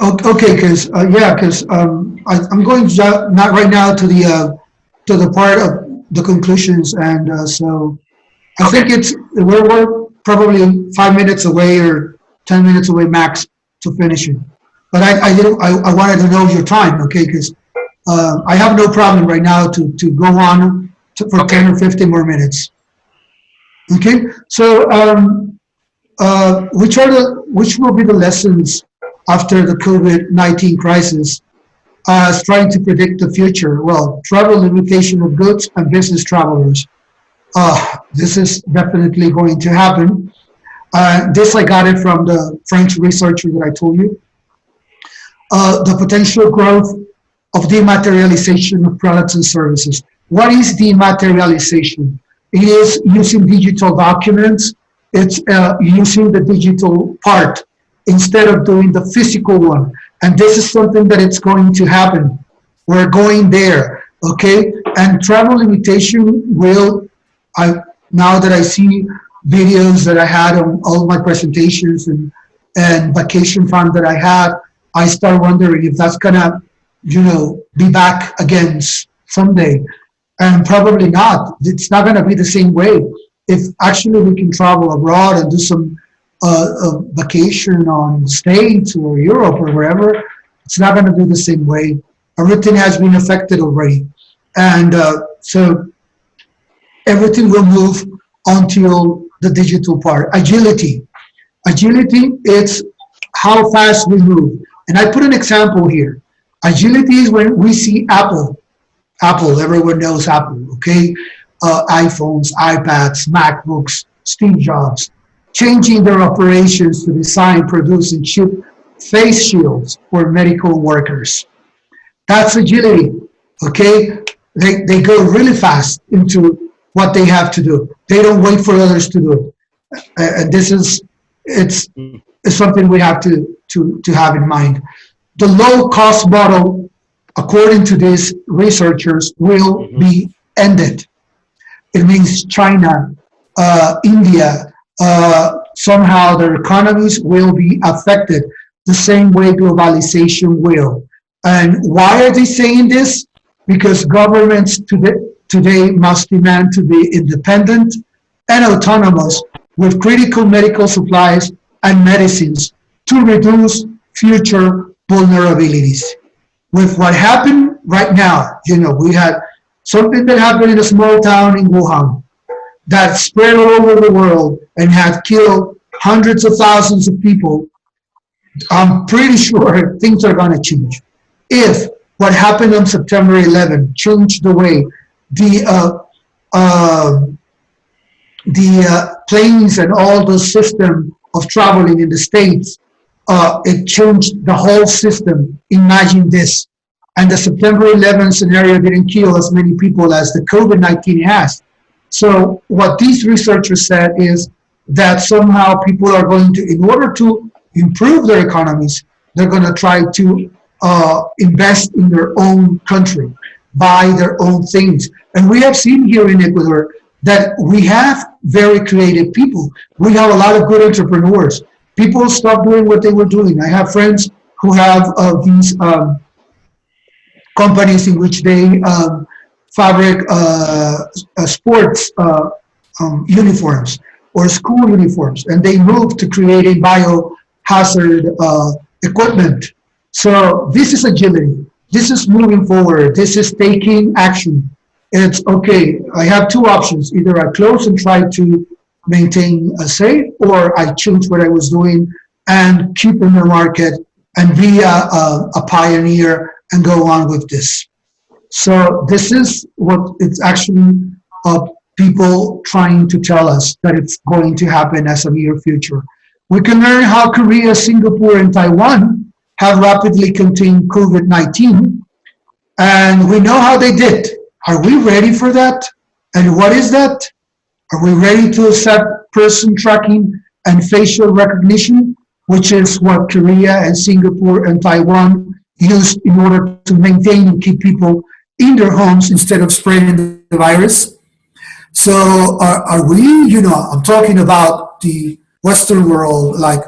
Okay, because I'm going not right now to the part of the conclusions, and so I think we're probably 5 minutes away or 10 minutes away max to finish it. But I wanted to know your time, okay? Because I have no problem right now to go on for 10 or 15 more minutes. Okay, so which will be the lessons after the COVID-19 crisis as trying to predict the future? Well, travel limitation of goods and business travelers. This is definitely going to happen. This I got it from the French researcher that I told you. The potential growth of dematerialization of products and services. What is dematerialization? It is using digital documents. It's using the digital part instead of doing the physical one. And this is something that it's going to happen. We're going there, okay? And travel limitation now that I see videos that I had on all my presentations and vacation fund that I had, I start wondering if that's gonna, be back again someday. And probably not. It's not gonna be the same way. If actually we can travel abroad and do some vacation on the States or Europe or wherever, it's not gonna be the same way. Everything has been affected already. And so everything will move until the digital part. Agility. Agility, it's how fast we move. And I put an example here. Agility is when we see Apple, everyone knows Apple, okay? iPhones, iPads, MacBooks, Steve Jobs, changing their operations to design, produce, and ship face shields for medical workers. That's agility, okay? They go really fast into what they have to do. They don't wait for others to do it. And this is, it's something we have to have in mind. The low-cost model, according to these researchers, will be ended. It means China, India, somehow their economies will be affected the same way globalization will. And why are they saying this? Because governments today must demand to be independent and autonomous with critical medical supplies and medicines to reduce future vulnerabilities. With what happened right now, we had something that happened in a small town in Wuhan that spread all over the world and had killed hundreds of thousands of people. I'm pretty sure things are going to change. If what happened on September 11 changed the way the planes and all the system of traveling in the States, it changed the whole system. Imagine this. and the September 11 scenario didn't kill as many people as the COVID-19 has. So what these researchers said is that somehow people are going to, in order to improve their economies, they're going to try to invest in their own country, buy their own things. And we have seen here in Ecuador that we have very creative people. We have a lot of good entrepreneurs. People stop doing what they were doing. I have friends who have these companies in which they fabric sports uniforms or school uniforms, and they move to creating biohazard equipment. So this is agility. This is moving forward. This is taking action. It's okay. I have two options. Either I close and try to maintain a safe, or I change what I was doing and keep in the market and be a pioneer and go on with this. So this is what it's actually people trying to tell us that it's going to happen as a near future. We can learn how Korea, Singapore, and Taiwan have rapidly contained COVID-19, and we know how they did. Are we ready for that? And what is that? Are we ready to accept person tracking and facial recognition, which is what Korea and Singapore and Taiwan used in order to maintain and keep people in their homes instead of spreading the virus? So are we, I'm talking about the Western world, like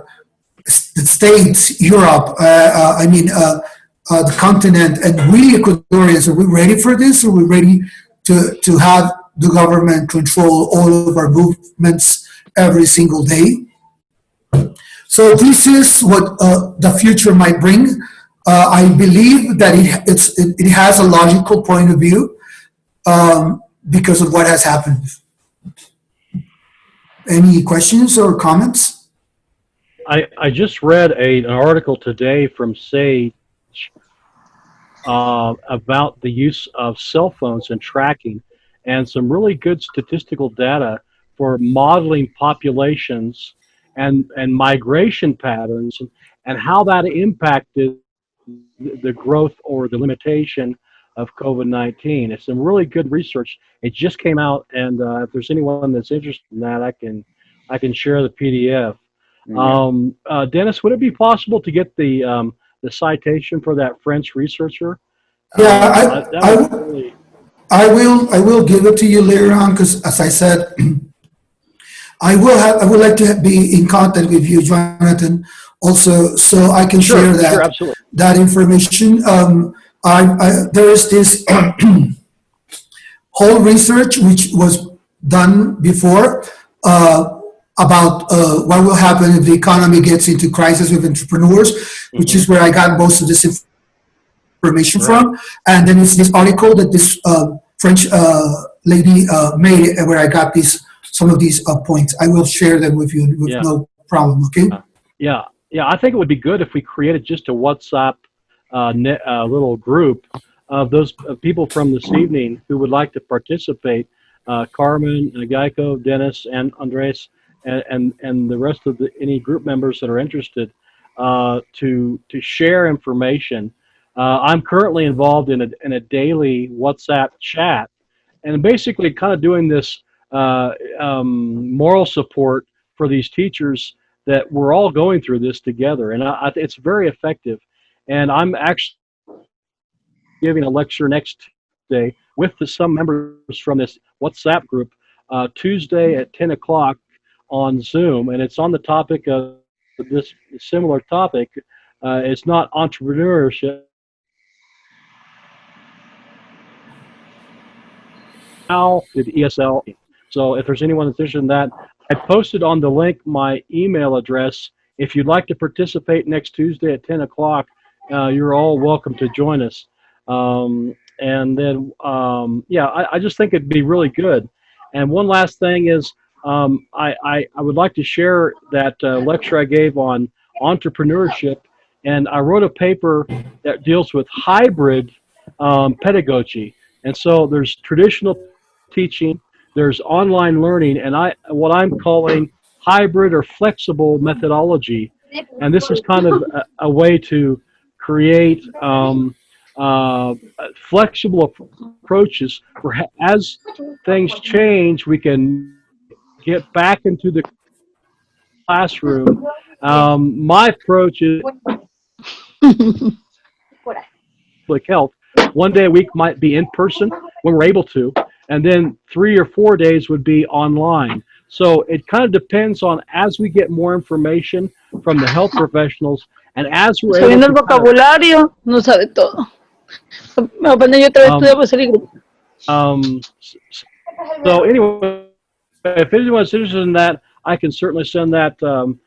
the States, Europe, the continent, and we Ecuadorians, are we ready for this? Are we ready to have the government control all of our movements every single day? So this is what the future might bring. I believe that it has a logical point of view because of what has happened. Any questions or comments? I just read an article today from Sage about the use of cell phones and tracking, and some really good statistical data for modeling populations and migration patterns and how that impacted the growth or the limitation of COVID-19. It's some really good research. It just came out, and if there's anyone that's interested in that, I can share the PDF. Dennys, would it be possible to get the citation for that French researcher? Yeah, I will give it to you later on, because as I said, I would like to be in contact with you, Jonathan, also, so I can share that information. There is this whole research which was done before about what will happen if the economy gets into crisis with entrepreneurs, which is where I got most of this information from. And then it's this article that this French lady made, where I got some of these points. I will share them with you with no problem. Okay. Yeah. I think it would be good if we created just a WhatsApp little group of those people from this evening who would like to participate. Carmen, Geico, Dennys, and Andrés, and the rest of any group members that are interested to share information. I'm currently involved in a daily WhatsApp chat, and basically kind of doing this moral support for these teachers that we're all going through this together, and it's very effective. And I'm actually giving a lecture next day with some members from this WhatsApp group Tuesday at 10 o'clock on Zoom, and it's on the topic of this similar topic. It's not entrepreneurship. How did ESL? So if there's anyone that's interested in that, I posted on the link my email address. If you'd like to participate next Tuesday at 10 o'clock, you're all welcome to join us. And then, I just think it'd be really good. And one last thing is, I would like to share that lecture I gave on entrepreneurship, and I wrote a paper that deals with hybrid pedagogy. And so there's traditional teaching, there's online learning, and what I'm calling hybrid or flexible methodology. And this is kind of a way to create flexible approaches. As things change, we can get back into the classroom. My approach is public health. One day a week might be in person when we're able to, and then 3 or 4 days would be online. So it kind of depends on, as we get more information from the health professionals, and as we're able Sabiendo el to vocabulario, no sabe todo. Apenas yo otra vez estudiaba ese libro. So anyway, if anyone's interested in that, I can certainly send that to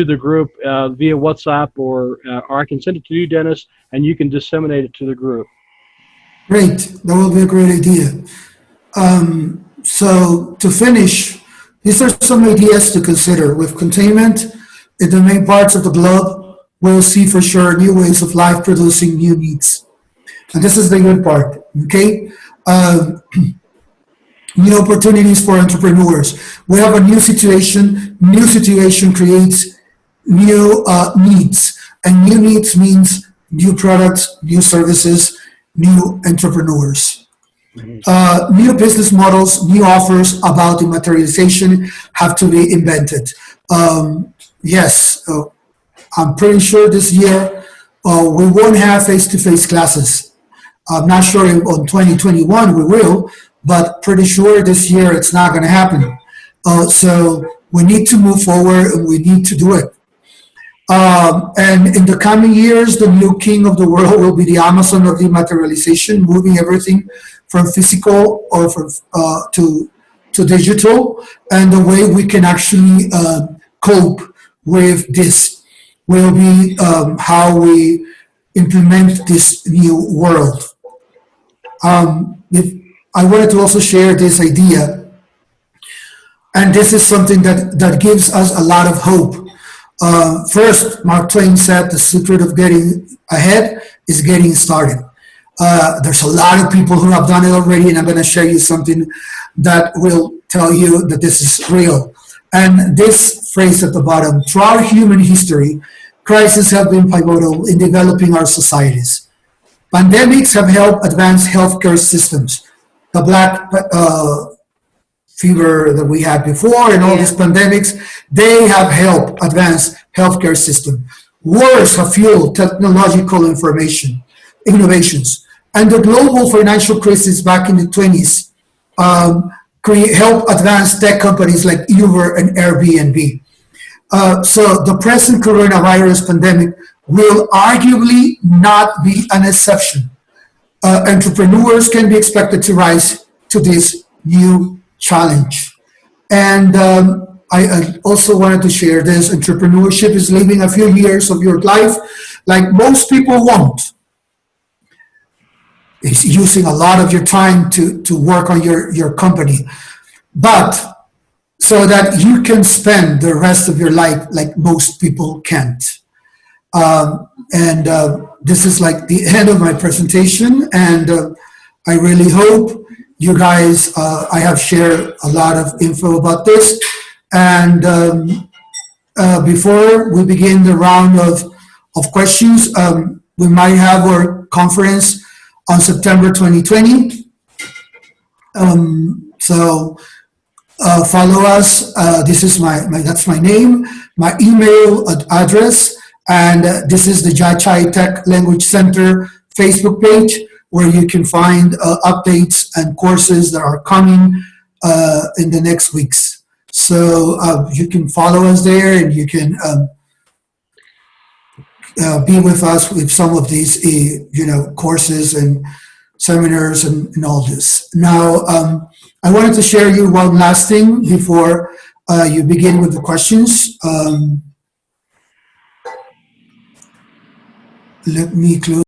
the group via WhatsApp, or I can send it to you, Dennys, and you can disseminate it to the group. Great, that will be a great idea. So to finish, these are some ideas to consider. With containment in the main parts of the globe, we'll see for sure new ways of life producing new needs. And this is the good part, okay? New opportunities for entrepreneurs. We have a new situation. New situation creates new needs. And new needs means new products, new services, new entrepreneurs. New business models, new offers about the materialization have to be invented. Yes, I'm pretty sure this year we won't have face-to-face classes. I'm not sure on 2021 we will, but pretty sure this year it's not going to happen. So we need to move forward and we need to do it. And in the coming years, the new king of the world will be the Amazon of dematerialization, moving everything from physical or from to digital. And the way we can actually cope with this will be how we implement this new world. I wanted to also share this idea, and this is something that gives us a lot of hope. First, Mark Twain said, the secret of getting ahead is getting started. There's a lot of people who have done it already, and I'm going to show you something that will tell you that this is real. And this phrase at the bottom: throughout human history, crises have been pivotal in developing our societies. Pandemics have helped advance healthcare systems. The Black fever that we had before and all these pandemics, they have helped advance healthcare system. Wars have fueled technological innovations. And the global financial crisis back in the 20s helped advance tech companies like Uber and Airbnb. So the present coronavirus pandemic will arguably not be an exception. Entrepreneurs can be expected to rise to this new challenge. And I also wanted to share this. Entrepreneurship is living a few years of your life like most people won't. It's using a lot of your time to work on your company, but so that you can spend the rest of your life like most people can't. This is like the end of my presentation, and I really hope you guys, I have shared a lot of info about this. And before we begin the round of questions, we might have our conference on September 2020. So follow us. This is that's my name, my email address, and this is the Jachai Tech Language Center Facebook page, where you can find updates and courses that are coming in the next weeks. So you can follow us there, and you can be with us with some of these, courses and seminars and all this. Now, I wanted to share you one last thing before you begin with the questions. Let me close.